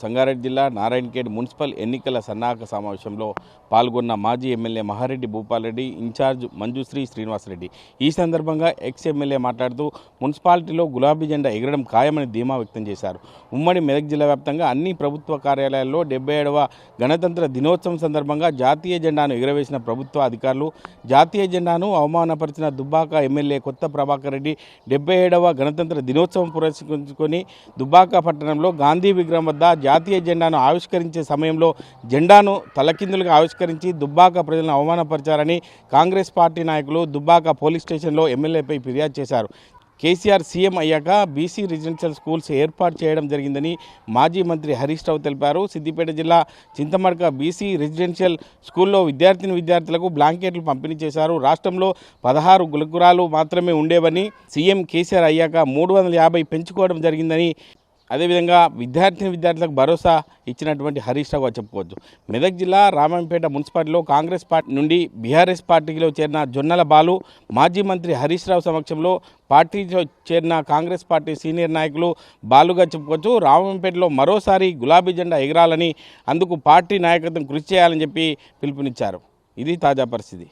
సంగారెడ్డి జిల్లా నారాయణఖేడ్ మున్సిపల్ ఎన్నికల సన్నాహక సమావేశంలో పాల్గొన్న మాజీ ఎమ్మెల్యే మహారెడ్డి భూపాల్రెడ్డి, ఇన్ఛార్జ్ మంజుశ్రీ శ్రీనివాసరెడ్డి. ఈ సందర్భంగా ఎక్స్ ఎమ్మెల్యే మాట్లాడుతూ మున్సిపాలిటీలో గులాబీ జెండా ఎగరడం ఖాయమని ధీమా వ్యక్తం చేశారు. ఉమ్మడి మెదక్ జిల్లా వ్యాప్తంగా అన్ని ప్రభుత్వ కార్యాలయాల్లో 77వ గణతంత్ర దినోత్సవం సందర్భంగా జాతీయ జెండాను ఎగురవేసిన ప్రభుత్వ అధికారులు జాతీయ జెండాను అవమానపరిచిన దుబ్బాక ఎమ్మెల్యే కొత్త ప్రభాకర్ రెడ్డి 77వ గణతంత్ర దినోత్సవం పురస్కరించుకొని దుబ్బాక పట్టణంలో గాంధీ విగ్రహం వద్ద జాతీయ జెండాను ఆవిష్కరించే సమయంలో జెండాను తలకిందులుగా ఆవిష్కరించి దుబ్బాక ప్రజలను అవమానపరిచారని కాంగ్రెస్ పార్టీ నాయకులు దుబ్బాక పోలీస్ స్టేషన్లో ఎమ్మెల్యేపై ఫిర్యాదు చేశారు. కేసీఆర్ సీఎం అయ్యాక బీసీ రెసిడెన్షియల్ స్కూల్స్ ఏర్పాటు చేయడం జరిగిందని మాజీ మంత్రి హరీష్ రావు తెలిపారు. సిద్దిపేట జిల్లా చింతమడక బీసీ రెసిడెన్షియల్ స్కూల్లో విద్యార్థులకు బ్లాంకెట్లు పంపిణీ చేశారు. రాష్ట్రంలో 16 గురుకులాలు మాత్రమే ఉండేవని సీఎం కేసీఆర్ అయ్యాక 350 పెంచుకోవడం జరిగిందని, అదేవిధంగా విద్యార్థులకు భరోసా ఇచ్చినటువంటి హరీష్ రావు చెప్పుకోవచ్చు. మెదక్ జిల్లా రామంపేట మున్సిపాలిటీలో కాంగ్రెస్ పార్టీ నుండి బీఆర్ఎస్ పార్టీలో చేరిన జొన్నల బాలు మాజీ మంత్రి హరీష్ రావు సమక్షంలో పార్టీలో చేరిన కాంగ్రెస్ పార్టీ సీనియర్ నాయకులు బాలుగా చెప్పుకోవచ్చు. రామంపేటలో మరోసారి గులాబీ జెండా ఎగరాలని, అందుకు పార్టీ నాయకత్వం కృషి చేయాలని చెప్పి పిలుపునిచ్చారు. ఇది తాజా పరిస్థితి.